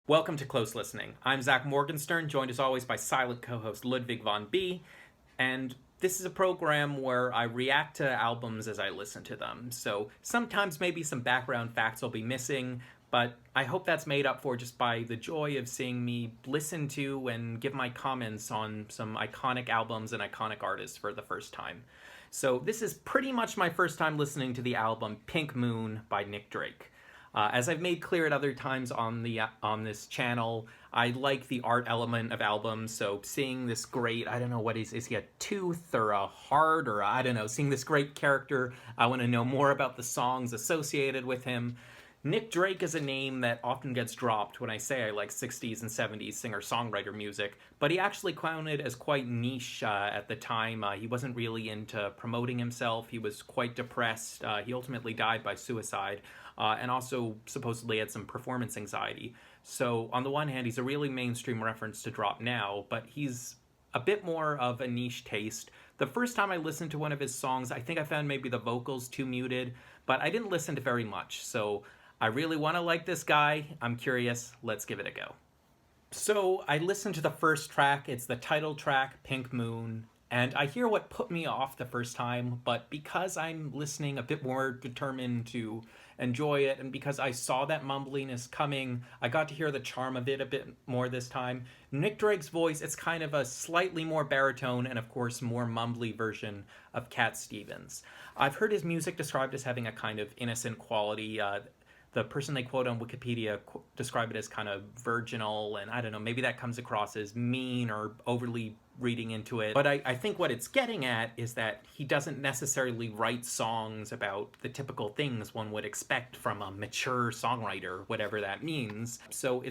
Welcome to Close Listening. I'm Zach Morgenstern, joined as always by silent co-host Ludwig von B. And this is a program where I react to albums as I listen to them. So sometimes maybe some background facts will be missing, but I hope that's made up for just by the joy of seeing me listen to and give my comments on some iconic albums and iconic artists for the first time. So this is pretty much my first time listening to the album Pink Moon by Nick Drake. As I've made clear at other times on this channel, I like the art element of albums. So seeing this great, I don't know, what is he a tooth or a heart or I don't know, seeing this great character, I want to know more about the songs associated with him. Nick Drake is a name that often gets dropped when I say I like 60s and 70s singer-songwriter music, but he actually counted as quite niche at the time. He wasn't really into promoting himself. He was quite depressed. He ultimately died by suicide. And also supposedly had some performance anxiety. So on the one hand, he's a really mainstream reference to drop now, but he's a bit more of a niche taste. The first time I listened to one of his songs, I think I found maybe the vocals too muted, but I didn't listen to very much. So I really want to like this guy. I'm curious. Let's give it a go. So I listened to the first track. It's the title track, Pink Moon. And I hear what put me off the first time, but because I'm listening a bit more determined to enjoy it, and because I saw that mumbliness coming, I got to hear the charm of it a bit more this time. Nick Drake's voice, it's kind of a slightly more baritone and of course more mumbly version of Cat Stevens. I've heard his music described as having a kind of innocent quality. The person they quote on Wikipedia describe it as kind of virginal, and I don't know, maybe that comes across as mean or overly reading into it. But I think what it's getting at is that he doesn't necessarily write songs about the typical things one would expect from a mature songwriter, whatever that means. So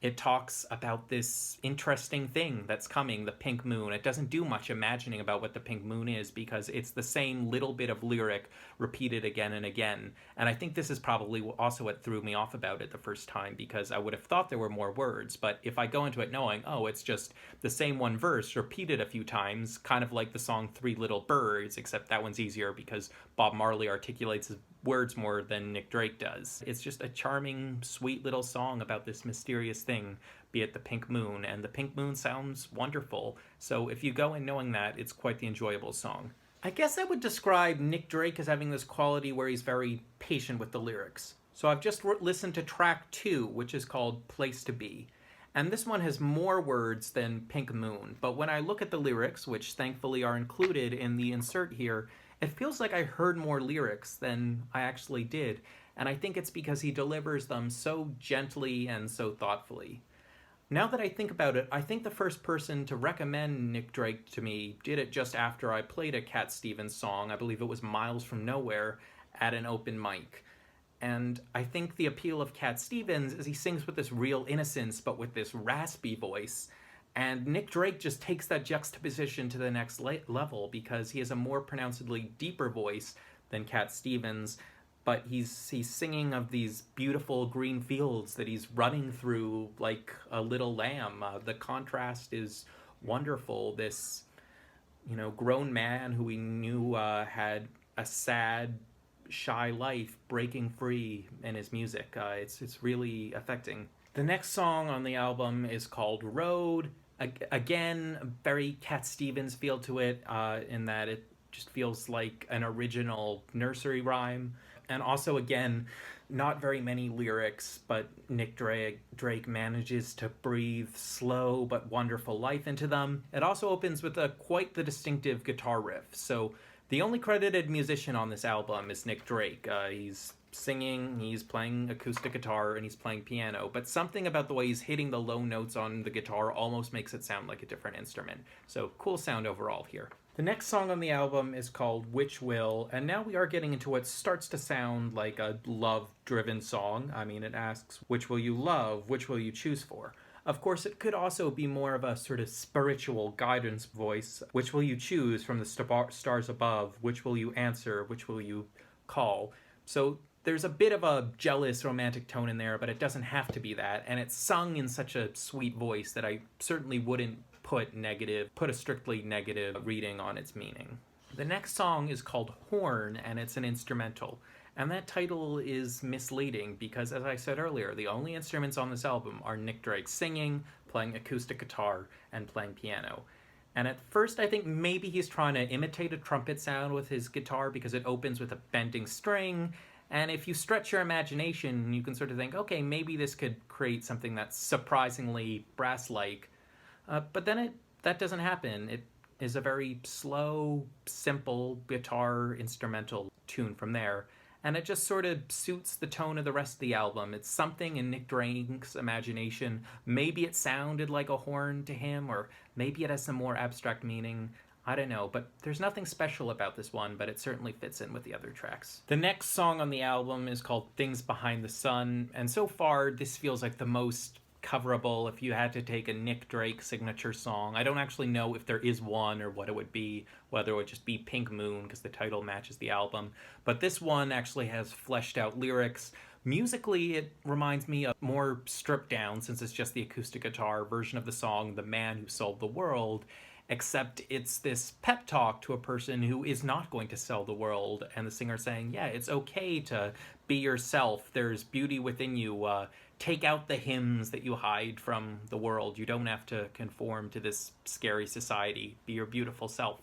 it talks about this interesting thing that's coming, the pink moon. It doesn't do much imagining about what the pink moon is because it's the same little bit of lyric repeated again and again. And I think this is probably also what threw me off about it the first time, because I would have thought there were more words. But if I go into it knowing, oh, it's just the same one verse repeated a few times, kind of like the song Three Little Birds, except that one's easier because Bob Marley articulates his words more than Nick Drake does. It's just a charming, sweet little song about this mysterious thing, be it the pink moon, and the pink moon sounds wonderful. So if you go in knowing that, it's quite the enjoyable song. I guess I would describe Nick Drake as having this quality where he's very patient with the lyrics. So I've just listened to track 2, which is called Place to Be. And this one has more words than Pink Moon, but when I look at the lyrics, which thankfully are included in the insert here, it feels like I heard more lyrics than I actually did, and I think it's because he delivers them so gently and so thoughtfully. Now that I think about it, I think the first person to recommend Nick Drake to me did it just after I played a Cat Stevens song, I believe it was Miles from Nowhere, at an open mic. And I think the appeal of Cat Stevens is he sings with this real innocence, but with this raspy voice. And Nick Drake just takes that juxtaposition to the next level because he has a more pronouncedly deeper voice than Cat Stevens, but he's singing of these beautiful green fields that he's running through like a little lamb. The contrast is wonderful. This, grown man who we knew had a sad, shy life breaking free in his music. It's really affecting. The next song on the album is called Road. Again, very Cat Stevens feel to it, in that it just feels like an original nursery rhyme. And also, again, not very many lyrics, but Nick Drake manages to breathe slow but wonderful life into them. It also opens with quite the distinctive guitar riff. So the only credited musician on this album is Nick Drake. He's singing, he's playing acoustic guitar, and he's playing piano, but something about the way he's hitting the low notes on the guitar almost makes it sound like a different instrument. So cool sound overall here. The next song on the album is called Which Will, and now we are getting into what starts to sound like a love-driven song. I mean, it asks, which will you love, which will you choose for? Of course, it could also be more of a sort of spiritual guidance voice. Which will you choose from the stars above? Which will you answer? Which will you call? So there's a bit of a jealous romantic tone in there, but it doesn't have to be that. And it's sung in such a sweet voice that I certainly wouldn't put a strictly negative reading on its meaning. The next song is called Horn, and it's an instrumental. And that title is misleading because, as I said earlier, the only instruments on this album are Nick Drake singing, playing acoustic guitar, and playing piano. And at first, I think maybe he's trying to imitate a trumpet sound with his guitar because it opens with a bending string. And if you stretch your imagination, you can sort of think, okay, maybe this could create something that's surprisingly brass-like. But then that doesn't happen. It is a very slow, simple guitar instrumental tune from there. And it just sort of suits the tone of the rest of the album. It's something in Nick Drake's imagination. Maybe it sounded like a horn to him, or maybe it has some more abstract meaning. I don't know, but there's nothing special about this one, but it certainly fits in with the other tracks. The next song on the album is called Things Behind the Sun, and so far this feels like the most coverable if you had to take a Nick Drake signature song. I don't actually know if there is one or what it would be, whether it would just be Pink Moon because the title matches the album. But this one actually has fleshed out lyrics. Musically, it reminds me of more stripped down, since it's just the acoustic guitar version of the song The Man Who Sold the World, except it's this pep talk to a person who is not going to sell the world, and the singer saying, yeah, it's okay to be yourself. There's beauty within you. Take out the hymns that you hide from the world. You don't have to conform to this scary society. Be your beautiful self.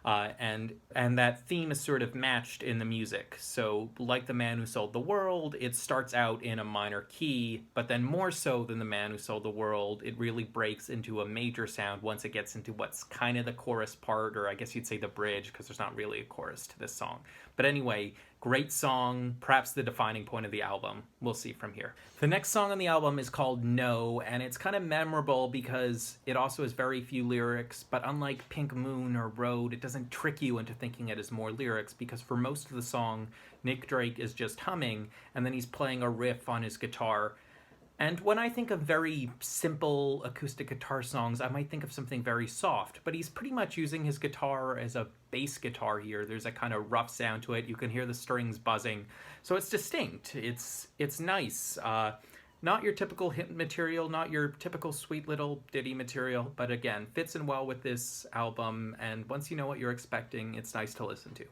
And that theme is sort of matched in the music. So like The Man Who Sold the World, it starts out in a minor key, but then more so than The Man Who Sold the World, it really breaks into a major sound once it gets into what's kind of the chorus part, or I guess you'd say the bridge, because there's not really a chorus to this song. But anyway, great song, perhaps the defining point of the album. We'll see from here. The next song on the album is called No, and it's kind of memorable because it also has very few lyrics, but unlike Pink Moon or Road, it doesn't trick you into thinking it has more lyrics, because for most of the song, Nick Drake is just humming, and then he's playing a riff on his guitar. And when I think of very simple acoustic guitar songs, I might think of something very soft, but he's pretty much using his guitar as a bass guitar here. There's a kind of rough sound to it. You can hear the strings buzzing. So it's distinct. It's nice. Not your typical hit material, not your typical sweet little ditty material, but again, fits in well with this album, and once you know what you're expecting, it's nice to listen to.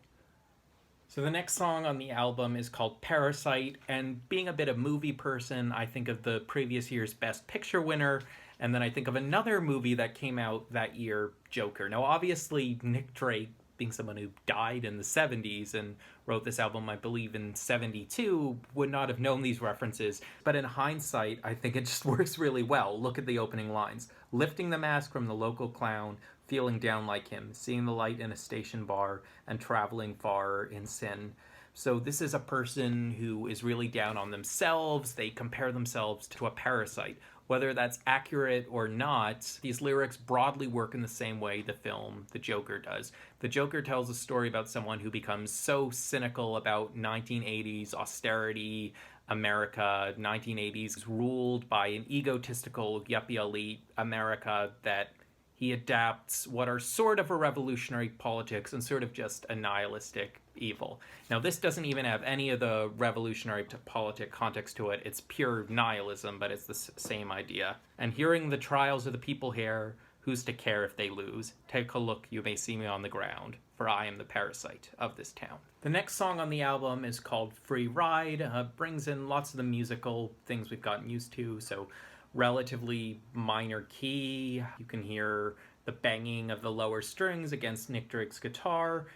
So the next song on the album is called Parasite, and being a bit of movie person, I think of the previous year's Best Picture winner, and then I think of another movie that came out that year, Joker. Now obviously Nick Drake, being someone who died in the 70s and wrote this album, I believe, in 72, would not have known these references, but in hindsight, I think it just works really well. Look at the opening lines. Lifting the mask from the local clown, feeling down like him, seeing the light in a station bar, and traveling far in sin. So this is a person who is really down on themselves. They compare themselves to a parasite. Whether that's accurate or not, these lyrics broadly work in the same way the film The Joker does. The Joker tells a story about someone who becomes so cynical about 1980s austerity, America, 1980s ruled by an egotistical yuppie elite America, that he adapts what are sort of a revolutionary politics and sort of just a nihilistic evil. Now, this doesn't even have any of the revolutionary politic context to it. It's pure nihilism, but it's the same idea. And hearing the trials of the people here, who's to care if they lose? Take a look, you may see me on the ground, for I am the parasite of this town. The next song on the album is called Free Ride. Brings in lots of the musical things we've gotten used to, so relatively minor key. You can hear the banging of the lower strings against Nick Drake's guitar.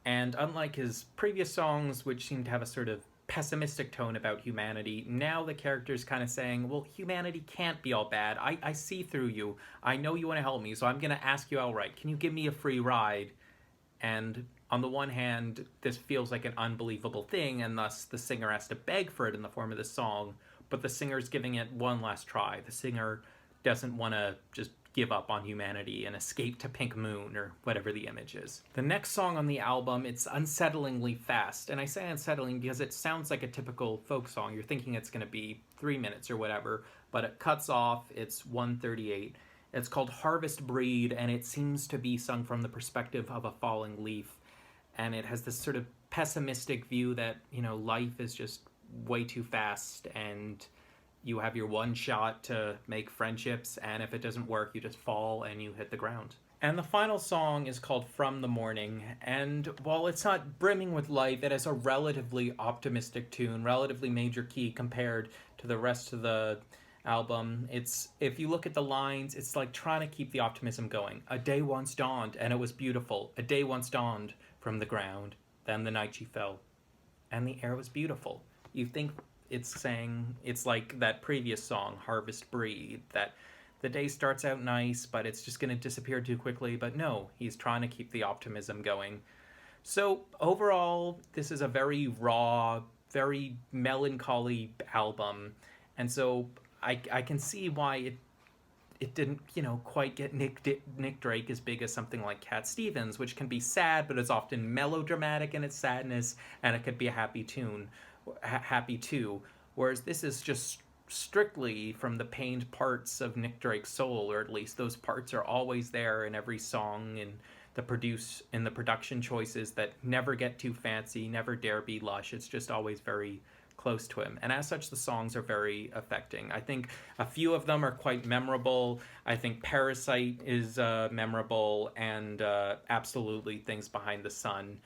And unlike his previous songs, which seem to have a sort of pessimistic tone about humanity, now the character's kind of saying, well, humanity can't be all bad. I see through you. I know you want to help me, so I'm going to ask you outright, can you give me a free ride? And on the one hand, this feels like an unbelievable thing, and thus the singer has to beg for it in the form of this song, but the singer's giving it one last try. The singer doesn't want to just give up on humanity and escape to Pink Moon or whatever the image is. The next song on the album, it's unsettlingly fast, and I say unsettling because it sounds like a typical folk song. You're thinking it's going to be 3 minutes or whatever, but it cuts off. It's 1:38. It's called Harvest Breed, and it seems to be sung from the perspective of a falling leaf, and it has this sort of pessimistic view that, you know, life is just way too fast, and you have your one shot to make friendships, and if it doesn't work, you just fall and you hit the ground. And the final song is called From the Morning. And while it's not brimming with life, it has a relatively optimistic tune, relatively major key compared to the rest of the album. It's, if you look at the lines, it's like trying to keep the optimism going. A day once dawned and it was beautiful. A day once dawned from the ground. Then the night she fell and the air was beautiful. You think it's saying, it's like that previous song, Harvest Breed, that the day starts out nice, but it's just going to disappear too quickly. But no, he's trying to keep the optimism going. So overall, this is a very raw, very melancholy album. And so I can see why it didn't, quite get Nick Drake as big as something like Cat Stevens, which can be sad, but it's often melodramatic in its sadness, and it could be a happy tune, happy too. Whereas this is just strictly from the pained parts of Nick Drake's soul, or at least those parts are always there in every song, and the production choices that never get too fancy, never dare be lush. It's just always very close to him. And as such, the songs are very affecting. I think a few of them are quite memorable. I think Parasite is memorable, and absolutely Things Behind the Sun.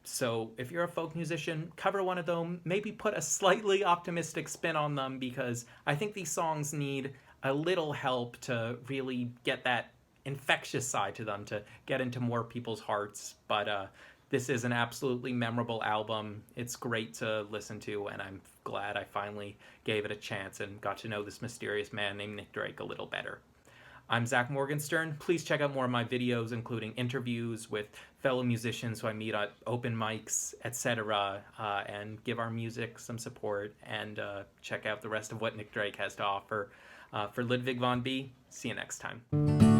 So if you're a folk musician, cover one of them. Maybe put a slightly optimistic spin on them, because I think these songs need a little help to really get that infectious side to them, to get into more people's hearts. But this is an absolutely memorable album. It's great to listen to, and I'm glad I finally gave it a chance and got to know this mysterious man named Nick Drake a little better. I'm Zach Morgenstern. Please check out more of my videos, including interviews with fellow musicians who I meet at open mics, etc., and give our music some support, and check out the rest of what Nick Drake has to offer. For Ludwig von B, see you next time.